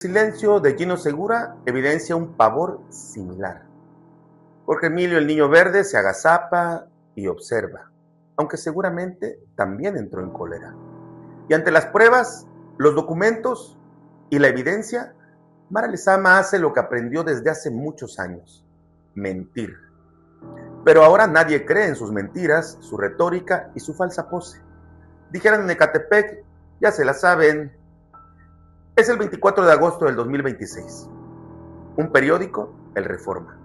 El silencio de Gino Segura evidencia un pavor similar. Jorge Emilio el Niño Verde se agazapa y observa, aunque seguramente también entró en cólera. Y ante las pruebas, los documentos y la evidencia, Mara Lezama hace lo que aprendió desde hace muchos años: mentir. Pero ahora nadie cree en sus mentiras, su retórica y su falsa pose. Dijeron en Ecatepec, ya se la saben. Es el 24 de agosto del 2026. Un periódico, El Reforma.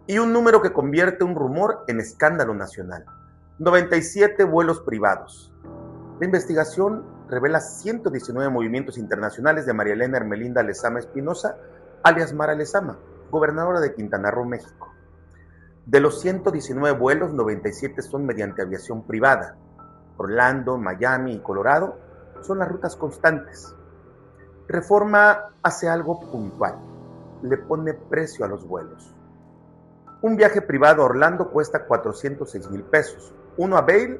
Y un número que convierte un rumor en escándalo nacional: 97 vuelos privados. La investigación revela 119 movimientos internacionales de María Elena Hermelinda Lezama Espinosa, alias Mara Lezama, gobernadora de Quintana Roo, México. De los 119 vuelos, 97 son mediante aviación privada. Orlando, Miami y Colorado son las rutas constantes. Reforma hace algo puntual: le pone precio a los vuelos. Un viaje privado a Orlando cuesta 406,000 pesos, uno a Vail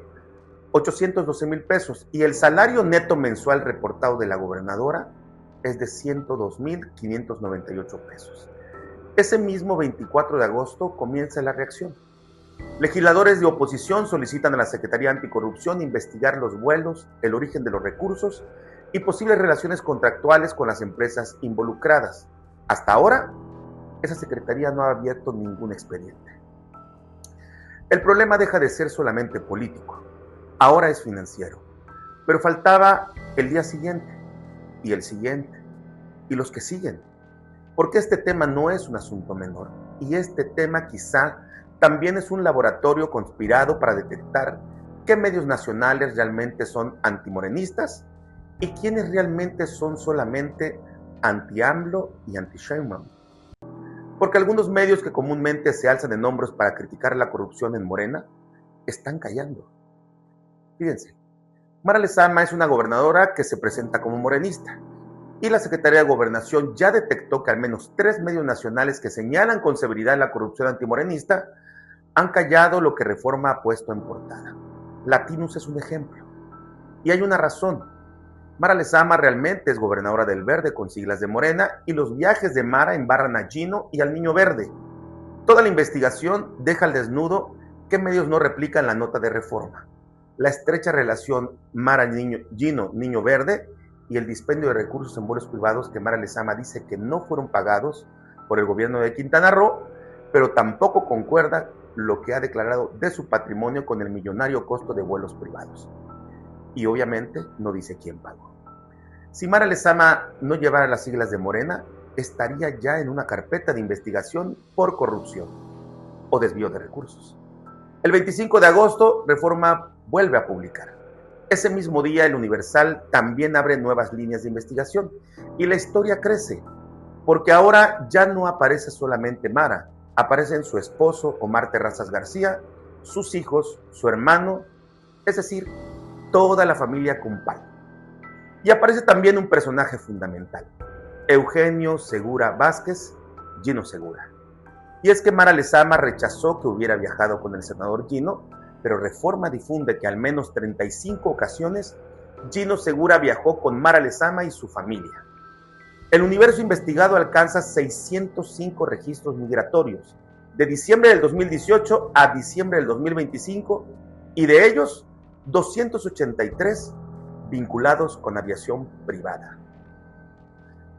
812,000 pesos, y el salario neto mensual reportado de la gobernadora es de 102,598 pesos. Ese mismo 24 de agosto comienza la reacción. Legisladores de oposición solicitan a la Secretaría Anticorrupción investigar los vuelos, el origen de los recursos y posibles relaciones contractuales con las empresas involucradas. Hasta ahora, esa secretaría no ha abierto ningún expediente. El problema deja de ser solamente político, ahora es financiero. Pero faltaba el día siguiente, y el siguiente, y los que siguen. Porque este tema no es un asunto menor, y este tema quizá también es un laboratorio conspirado para detectar qué medios nacionales realmente son antimorenistas y quiénes realmente son solamente anti-AMLO y anti-Sheinbaum. Porque algunos medios que comúnmente se alzan en hombros para criticar la corrupción en Morena están callando. Fíjense, Mara Lezama es una gobernadora que se presenta como morenista, y la Secretaría de Gobernación ya detectó que al menos 3 medios nacionales que señalan con severidad la corrupción antimorenista han callado lo que Reforma ha puesto en portada. Latinus es un ejemplo. Y hay una razón. Mara Lezama realmente es gobernadora del Verde con siglas de Morena, y los viajes de Mara embarran a Gino y al Niño Verde. Toda la investigación deja al desnudo qué medios no replican la nota de Reforma: la estrecha relación Mara-Gino Niño Verde y el dispendio de recursos en vuelos privados que Mara Lezama dice que no fueron pagados por el gobierno de Quintana Roo, pero tampoco concuerda lo que ha declarado de su patrimonio con el millonario costo de vuelos privados. Y obviamente no dice quién pagó. Si Mara Lezama no llevara las siglas de Morena, estaría ya en una carpeta de investigación por corrupción o desvío de recursos. El 25 de agosto, Reforma vuelve a publicar. Ese mismo día, el Universal también abre nuevas líneas de investigación, y la historia crece, porque ahora ya no aparece solamente Mara, aparecen su esposo Omar Terrazas García, sus hijos, su hermano, es decir, toda la familia Cumpal. Y aparece también un personaje fundamental: Eugenio Segura Vázquez, Gino Segura. Y es que Mara Lezama rechazó que hubiera viajado con el senador Gino, pero Reforma difunde que al menos 35 ocasiones Gino Segura viajó con Mara Lezama y su familia. El universo investigado alcanza 605 registros migratorios, de diciembre del 2018 a diciembre del 2025, y de ellos 283 vinculados con aviación privada.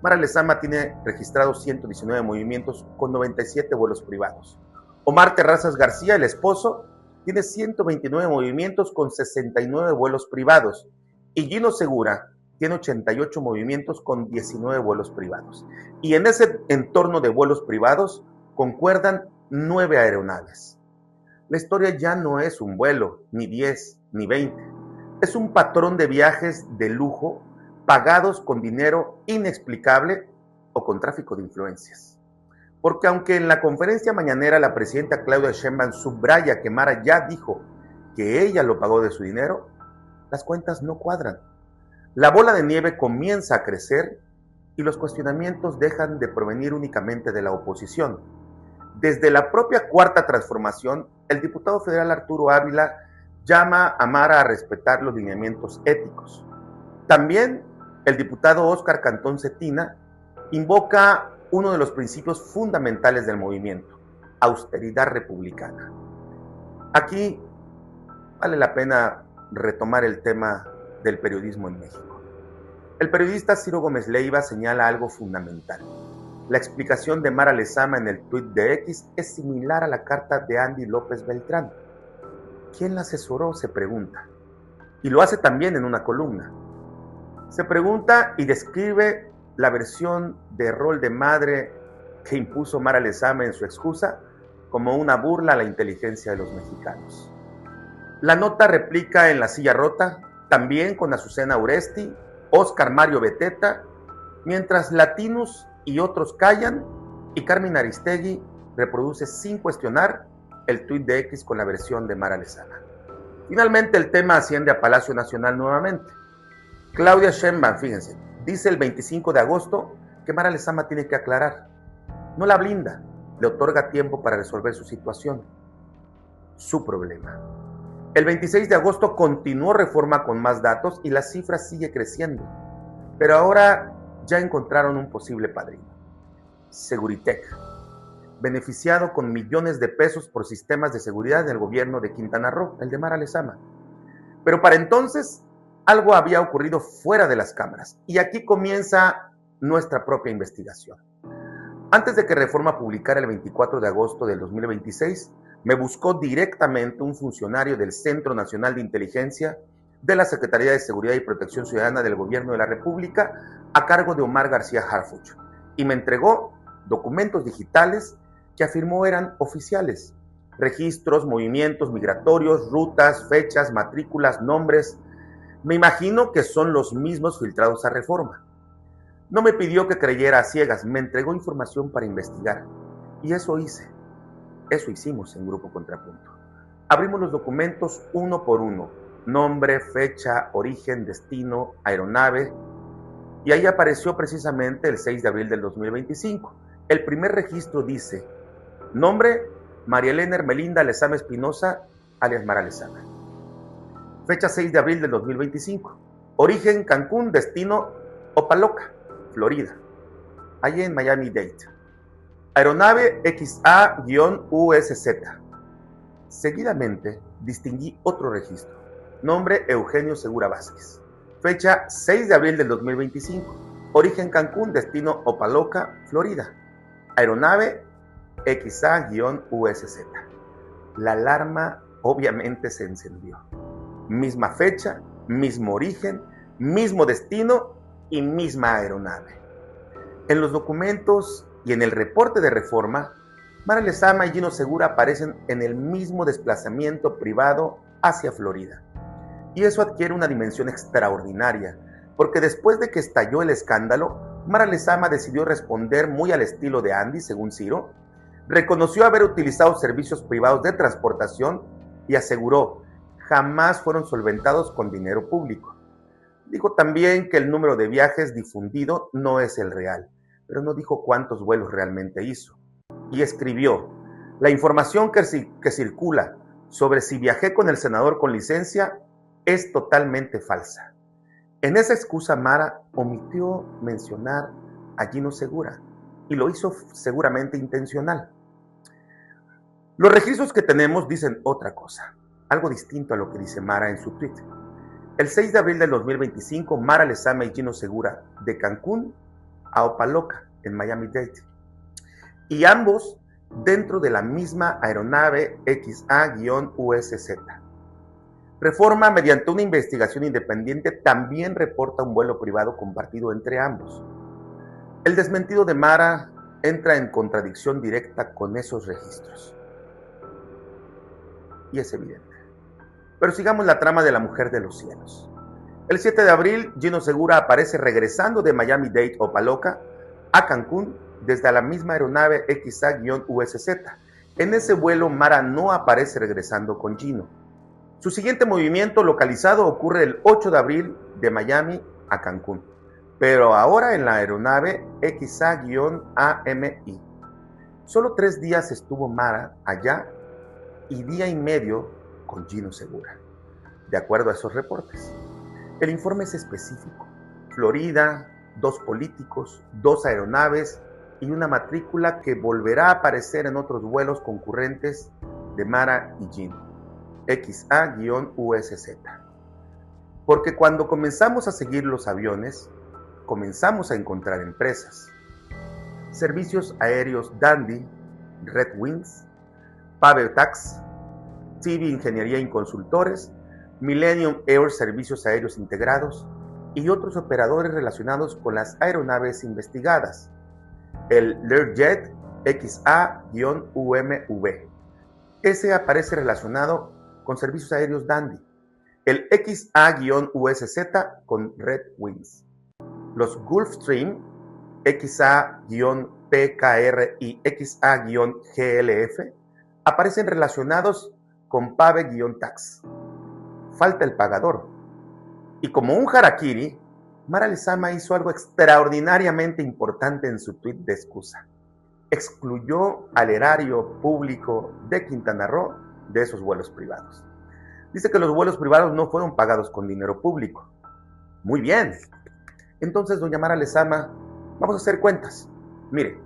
Mara Lezama tiene registrados 119 movimientos con 97 vuelos privados. Omar Terrazas García, el esposo, tiene 129 movimientos con 69 vuelos privados. Y Gino Segura tiene 88 movimientos con 19 vuelos privados. Y en ese entorno de vuelos privados concuerdan 9 aeronaves. La historia ya no es un vuelo, ni 10, ni 20. Es un patrón de viajes de lujo pagados con dinero inexplicable o con tráfico de influencias. Porque aunque en la conferencia mañanera la presidenta Claudia Sheinbaum subraya que Mara ya dijo que ella lo pagó de su dinero, las cuentas no cuadran. La bola de nieve comienza a crecer y los cuestionamientos dejan de provenir únicamente de la oposición. Desde la propia Cuarta Transformación, el diputado federal Arturo Ávila llama a Mara a respetar los lineamientos éticos. También el diputado Óscar Cantón Cetina invoca uno de los principios fundamentales del movimiento: austeridad republicana. Aquí vale la pena retomar el tema del periodismo en México. El periodista Ciro Gómez Leiva señala algo fundamental. La explicación de Mara Lezama en el tuit de X es similar a la carta de Andy López Beltrán. ¿Quién la asesoró?, se pregunta. Y lo hace también en una columna. Se pregunta y describe la versión de rol de madre que impuso Mara Lezama en su excusa como una burla a la inteligencia de los mexicanos. La nota replica en La Silla Rota, también con Azucena Uresti, Óscar Mario Beteta, mientras Latinus y otros callan, y Carmen Aristegui reproduce sin cuestionar el tuit de X con la versión de Mara Lezama. Finalmente el tema asciende a Palacio Nacional nuevamente. Claudia Sheinbaum, fíjense, dice el 25 de agosto que Mara Lezama tiene que aclarar. No la blinda, le otorga tiempo para resolver su situación, su problema. El 26 de agosto continuó Reforma con más datos y la cifra sigue creciendo. Pero ahora ya encontraron un posible padrino: Seguritech, beneficiado con millones de pesos por sistemas de seguridad del gobierno de Quintana Roo, el de Mara Lezama. Pero para entonces algo había ocurrido fuera de las cámaras, y aquí comienza nuestra propia investigación. Antes de que Reforma publicara el 24 de agosto del 2026, me buscó directamente un funcionario del Centro Nacional de Inteligencia de la Secretaría de Seguridad y Protección Ciudadana del Gobierno de la República, a cargo de Omar García Harfuch, y me entregó documentos digitales que afirmó eran oficiales: registros, movimientos migratorios, rutas, fechas, matrículas, nombres. Me imagino que son los mismos filtrados a Reforma. No me pidió que creyera a ciegas, me entregó información para investigar. Y eso hice. Eso hicimos en Grupo Contrapunto. Abrimos los documentos uno por uno: nombre, fecha, origen, destino, aeronave. Y ahí apareció precisamente el 6 de abril del 2025. El primer registro dice: nombre, María Elena Hermelinda Lezama Espinosa, alias Mara Lezama. Fecha 6 de abril del 2025. Origen, Cancún, destino, Opaloca, Florida, allí en Miami-Dade. Aeronave XA-USZ. Seguidamente distinguí otro registro: nombre, Eugenio Segura Vázquez. Fecha 6 de abril del 2025. Origen, Cancún, destino, Opaloca, Florida. Aeronave XA-USZ. La alarma obviamente se encendió. Misma fecha, mismo origen, mismo destino y misma aeronave. En los documentos y en el reporte de Reforma, Mara Lezama y Gino Segura aparecen en el mismo desplazamiento privado hacia Florida. Y eso adquiere una dimensión extraordinaria, porque después de que estalló el escándalo, Mara Lezama decidió responder muy al estilo de Andy, según Ciro. Reconoció haber utilizado servicios privados de transportación y aseguró: jamás fueron solventados con dinero público. Dijo también que el número de viajes difundido no es el real, pero no dijo cuántos vuelos realmente hizo. Y escribió: la información que circula sobre si viajé con el senador con licencia es totalmente falsa. En esa excusa, Mara omitió mencionar a Gino Segura, y lo hizo seguramente intencional. Los registros que tenemos dicen otra cosa, algo distinto a lo que dice Mara en su tweet. El 6 de abril del 2025, Mara Lezama y Gino Segura de Cancún a Opaloca, en Miami-Dade. Y ambos dentro de la misma aeronave XA-USZ. Reforma, mediante una investigación independiente, también reporta un vuelo privado compartido entre ambos. El desmentido de Mara entra en contradicción directa con esos registros. Y es evidente. Pero sigamos la trama de la mujer de los cielos. El 7 de abril, Gino Segura aparece regresando de Miami-Dade Opaloca a Cancún desde la misma aeronave XA-USZ. En ese vuelo, Mara no aparece regresando con Gino. Su siguiente movimiento localizado ocurre el 8 de abril de Miami a Cancún, pero ahora en la aeronave XA-AMI. Solo 3 días estuvo Mara allá y día y medio con Gino Segura, de acuerdo a esos reportes. El informe es específico. Florida, 2 políticos, 2 aeronaves y una matrícula que volverá a aparecer en otros vuelos concurrentes de Mara y Jean, XA-USZ. Porque cuando comenzamos a seguir los aviones, comenzamos a encontrar empresas. Servicios aéreos Dandy, Red Wings, Pavetax, TV Ingeniería y Consultores, Millennium Air Servicios Aéreos Integrados y otros operadores relacionados con las aeronaves investigadas. El Learjet XA-UMV. Ese aparece relacionado con servicios aéreos Dandy. El XA-USZ con Red Wings. Los Gulfstream XA-PKR y XA-GLF aparecen relacionados con Pave-Tax. Falta el pagador. Y como un harakiri, Mara Lezama hizo algo extraordinariamente importante en su tuit de excusa. Excluyó al erario público de Quintana Roo de esos vuelos privados. Dice que los vuelos privados no fueron pagados con dinero público. Muy bien. Entonces, doña Mara Lezama, vamos a hacer cuentas. Mire,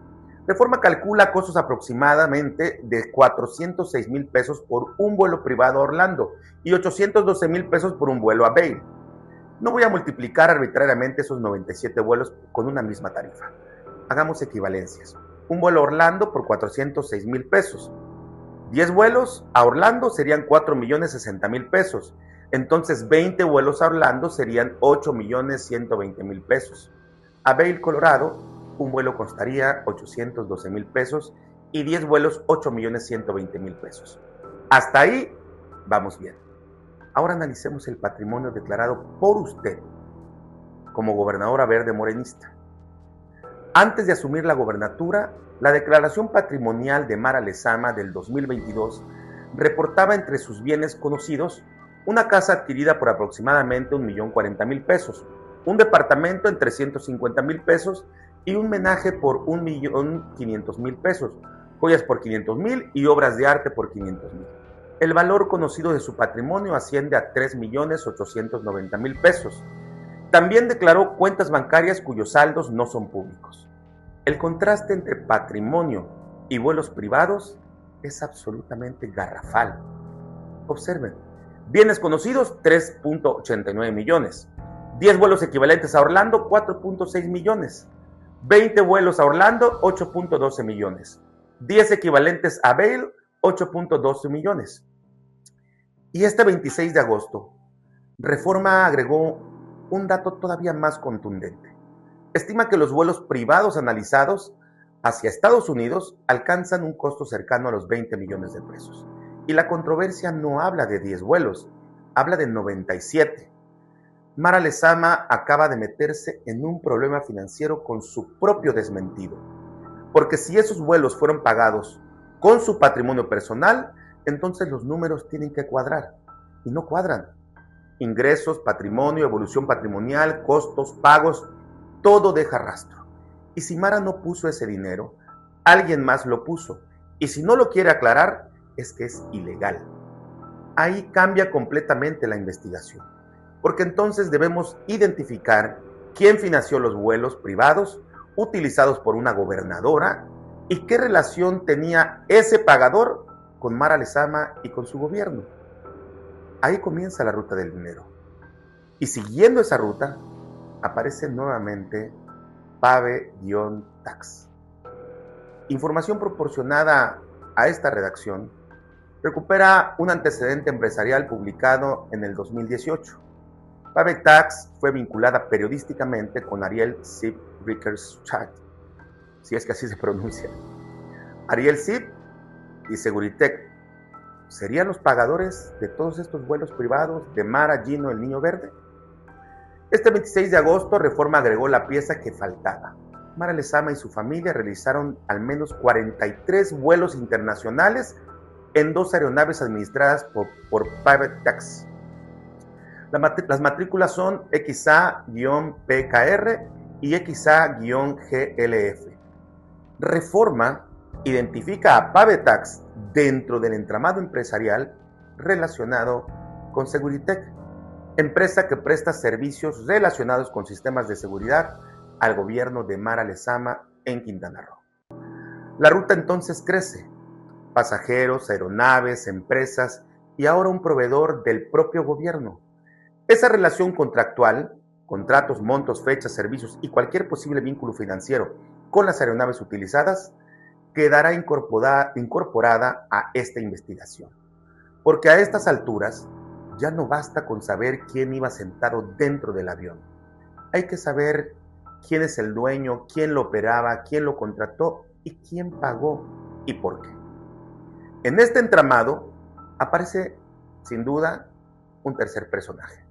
Reforma calcula costos aproximadamente de 406,000 pesos por un vuelo privado a Orlando y 812,000 pesos por un vuelo a Vail. No voy a multiplicar arbitrariamente esos 97 vuelos con una misma tarifa. Hagamos equivalencias. Un vuelo a Orlando por 406,000 pesos. 10 vuelos a Orlando serían 4,060,000 pesos. Entonces 20 vuelos a Orlando serían 8,120,000 pesos. A Vail, Colorado, un vuelo costaría 812,000 pesos y 10 vuelos 8,120,000 pesos. Hasta ahí vamos bien. Ahora analicemos el patrimonio declarado por usted como gobernadora verde morenista. Antes de asumir la gobernatura, la declaración patrimonial de Mara Lezama del 2022 reportaba entre sus bienes conocidos una casa adquirida por aproximadamente 1,040,000 pesos, un departamento en 350,000 pesos y un menaje por 1,500,000 pesos, joyas por 500,000 y obras de arte por 500,000. El valor conocido de su patrimonio asciende a 3,890,000 pesos. También declaró cuentas bancarias cuyos saldos no son públicos. El contraste entre patrimonio y vuelos privados es absolutamente garrafal. Observen, bienes conocidos 3,89 millones, 10 vuelos equivalentes a Orlando 4,6 millones, 20 vuelos a Orlando 8,12 millones, 10 equivalentes a Vail 8,12 millones. Y este 26 de agosto, Reforma agregó un dato todavía más contundente. Estima que los vuelos privados analizados hacia Estados Unidos alcanzan un costo cercano a los 20 millones de pesos. Y la controversia no habla de 10 vuelos, habla de 97. Mara Lezama acaba de meterse en un problema financiero con su propio desmentido. Porque si esos vuelos fueron pagados con su patrimonio personal, entonces los números tienen que cuadrar. Y no cuadran. Ingresos, patrimonio, evolución patrimonial, costos, pagos, todo deja rastro. Y si Mara no puso ese dinero, alguien más lo puso. Y si no lo quiere aclarar, es que es ilegal. Ahí cambia completamente la investigación. Porque entonces debemos identificar quién financió los vuelos privados utilizados por una gobernadora y qué relación tenía ese pagador con Mara Lezama y con su gobierno. Ahí comienza la ruta del dinero. Y siguiendo esa ruta, aparece nuevamente Pave-Tax. Información proporcionada a esta redacción recupera un antecedente empresarial publicado en el 2018. Pave-Tax fue vinculada periodísticamente con Ariel Zip Rickerstadt, si es que así se pronuncia. Ariel Zip y Seguritech ¿serían los pagadores de todos estos vuelos privados de Mara, Gino, el Niño Verde? Este 26 de agosto, Reforma agregó la pieza que faltaba. Mara Lezama y su familia realizaron al menos 43 vuelos internacionales en 2 aeronaves administradas por Pave-Tax. Las matrículas son XA-PKR y XA-GLF. Reforma identifica a Pave-Tax dentro del entramado empresarial relacionado con Seguritech. empresa que presta servicios relacionados con sistemas de seguridad al gobierno de Mara Lezama en Quintana Roo. La ruta entonces crece: pasajeros, aeronaves, empresas y ahora un proveedor del propio gobierno. Esa relación contractual, contratos, montos, fechas, servicios y cualquier posible vínculo financiero con las aeronaves utilizadas quedará incorporada a esta investigación. Porque a estas alturas ya no basta con saber quién iba sentado dentro del avión. Hay que saber quién es el dueño, quién lo operaba, quién lo contrató y quién pagó y por qué. En este entramado aparece, sin duda, un tercer personaje: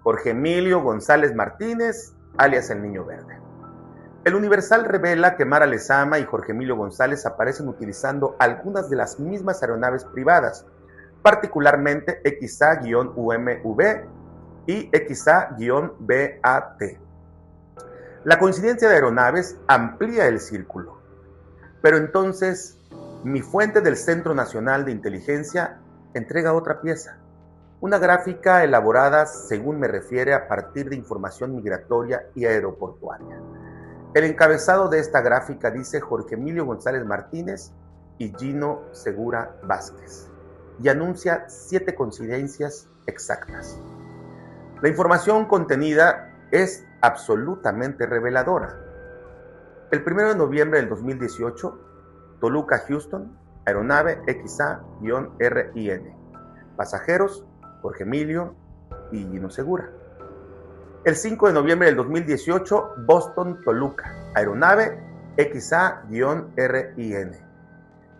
Jorge Emilio González Martínez, alias el Niño Verde. El Universal revela que Mara Lezama y Jorge Emilio González aparecen utilizando algunas de las mismas aeronaves privadas, particularmente XA-UMV y XA-BAT. La coincidencia de aeronaves amplía el círculo, pero entonces mi fuente del Centro Nacional de Inteligencia entrega otra pieza, una gráfica elaborada, según me refiere, a partir de información migratoria y aeroportuaria. El encabezado de esta gráfica dice Jorge Emilio González Martínez y Gino Segura Vázquez, y anuncia 7 coincidencias exactas. La información contenida es absolutamente reveladora. El 1 de noviembre del 2018, Toluca-Houston, aeronave XA-RIN. Pasajeros, Jorge Emilio y Gino Segura. El 5 de noviembre del 2018, Boston-Toluca, aeronave XA-RIN.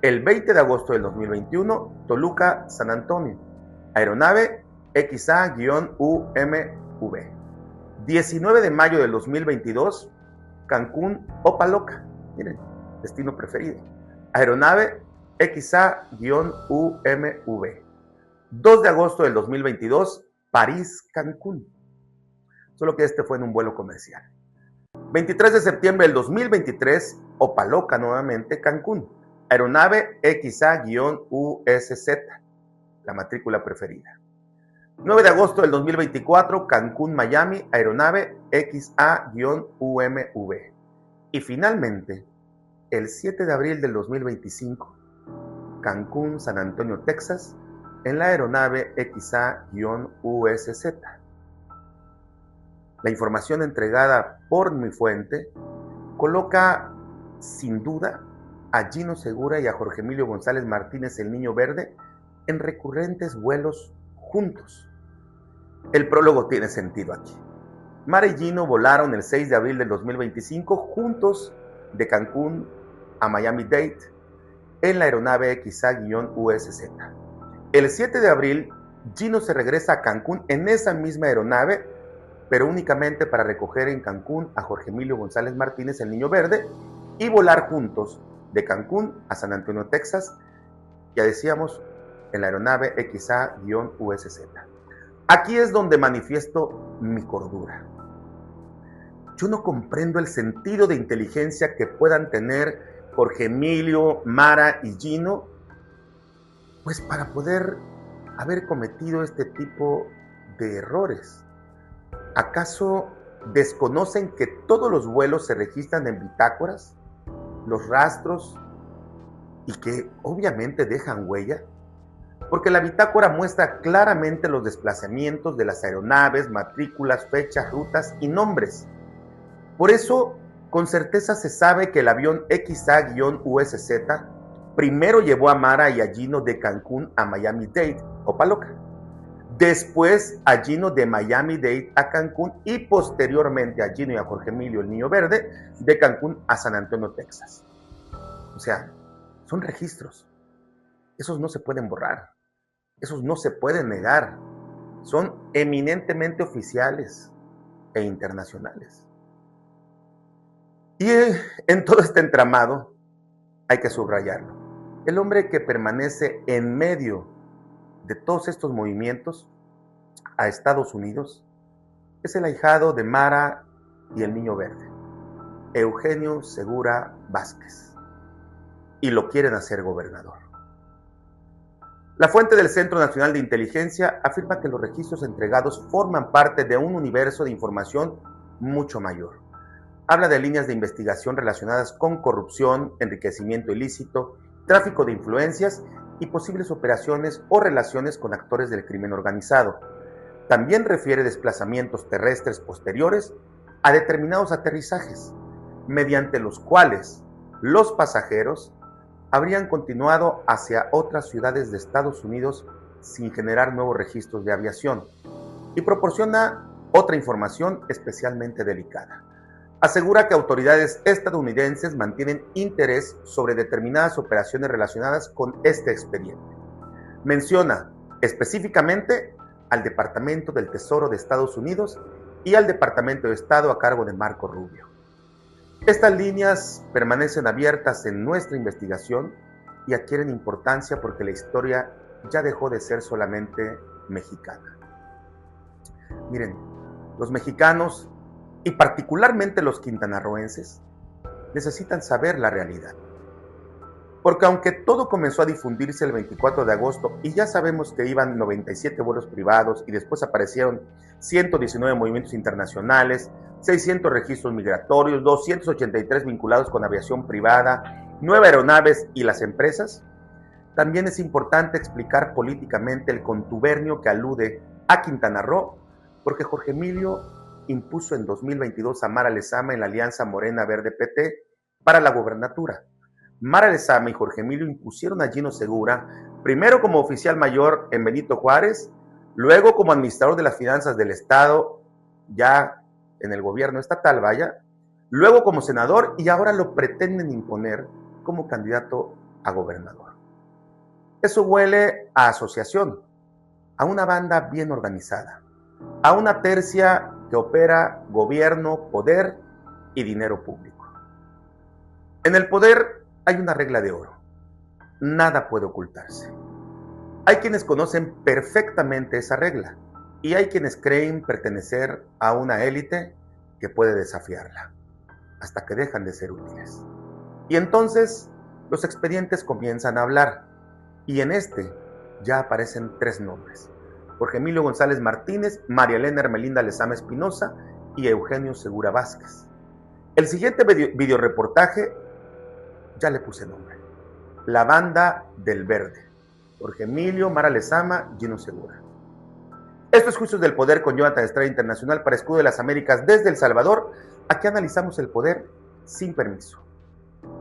El 20 de agosto del 2021, Toluca-San Antonio, aeronave XA-UMV. 19 de mayo del 2022, Cancún-Opaloca, miren, destino preferido, aeronave XA-UMV. 2 de agosto del 2022, París-Cancún. Solo que este fue en un vuelo comercial. 23 de septiembre del 2023, Opaloca nuevamente, Cancún, aeronave XA-USZ, la matrícula preferida. 9 de agosto del 2024, Cancún-Miami, aeronave XA-UMV. Y finalmente, el 7 de abril del 2025, Cancún-San Antonio, Texas, en la aeronave XA-USZ. La información entregada por mi fuente coloca, sin duda, a Gino Segura y a Jorge Emilio González Martínez, el Niño Verde, en recurrentes vuelos juntos. El prólogo tiene sentido aquí. Mara y Gino volaron el 6 de abril del 2025 juntos de Cancún a Miami-Dade en la aeronave XA-USZ. El 7 de abril, Gino se regresa a Cancún en esa misma aeronave, pero únicamente para recoger en Cancún a Jorge Emilio González Martínez, el Niño Verde, y volar juntos de Cancún a San Antonio, Texas, ya decíamos, en la aeronave XA-USZ. Aquí es donde manifiesto mi cordura. Yo no comprendo el sentido de inteligencia que puedan tener Jorge Emilio, Mara y Gino, pues para poder haber cometido este tipo de errores. ¿Acaso desconocen que todos los vuelos se registran en bitácoras, los rastros, y que obviamente dejan huella? Porque la bitácora muestra claramente los desplazamientos de las aeronaves, matrículas, fechas, rutas y nombres. Por eso, con certeza se sabe que el avión XA-USZ primero llevó a Mara y a Gino de Cancún a Miami-Dade, Opaloca. Después a Gino de Miami-Dade a Cancún y posteriormente a Gino y a Jorge Emilio, el Niño Verde, de Cancún a San Antonio, Texas. O sea, son registros. Esos no se pueden borrar. Esos no se pueden negar. Son eminentemente oficiales e internacionales. Y en todo este entramado hay que subrayarlo. El hombre que permanece en medio de todos estos movimientos a Estados Unidos es el ahijado de Mara y el Niño Verde, Eugenio Segura Vázquez, y lo quieren hacer gobernador. La fuente del Centro Nacional de Inteligencia afirma que los registros entregados forman parte de un universo de información mucho mayor. Habla de líneas de investigación relacionadas con corrupción, enriquecimiento ilícito, tráfico de influencias y posibles operaciones o relaciones con actores del crimen organizado. También refiere desplazamientos terrestres posteriores a determinados aterrizajes, mediante los cuales los pasajeros habrían continuado hacia otras ciudades de Estados Unidos sin generar nuevos registros de aviación, y proporciona otra información especialmente delicada. Asegura que autoridades estadounidenses mantienen interés sobre determinadas operaciones relacionadas con este expediente. Menciona específicamente al Departamento del Tesoro de Estados Unidos y al Departamento de Estado a cargo de Marco Rubio. Estas líneas permanecen abiertas en nuestra investigación y adquieren importancia porque la historia ya dejó de ser solamente mexicana. Miren, los mexicanos y particularmente los quintanarroenses necesitan saber la realidad. Porque aunque todo comenzó a difundirse el 24 de agosto y ya sabemos que iban 97 vuelos privados y después aparecieron 119 movimientos internacionales, 600 registros migratorios, 283 vinculados con aviación privada, 9 aeronaves y las empresas, también es importante explicar políticamente el contubernio que alude a Quintana Roo, porque Jorge Emilio impuso en 2022 a Mara Lezama en la alianza Morena Verde PT para la gobernatura. Mara Lezama y Jorge Emilio impusieron a Gino Segura, primero como oficial mayor en Benito Juárez, luego como administrador de las finanzas del Estado, ya en el gobierno estatal, vaya, luego como senador y ahora lo pretenden imponer como candidato a gobernador. Eso huele a asociación, a una banda bien organizada, a una tercia que opera gobierno, poder y dinero público. En el poder hay una regla de oro. Nada puede ocultarse. Hay quienes conocen perfectamente esa regla y hay quienes creen pertenecer a una élite que puede desafiarla, hasta que dejan de ser útiles. Y entonces los expedientes comienzan a hablar y en este ya aparecen 3 nombres: Jorge Emilio González Martínez, María Elena Hermelinda Lezama Espinosa y Eugenio Segura Vázquez. El siguiente videoreportaje ya le puse nombre: La Banda del Verde. Jorge Emilio, Mara Lezama, Gino Segura. Esto es Juicios del Poder con Jonathan Estrada Internacional para Escudo de las Américas desde El Salvador. Aquí analizamos el poder sin permiso.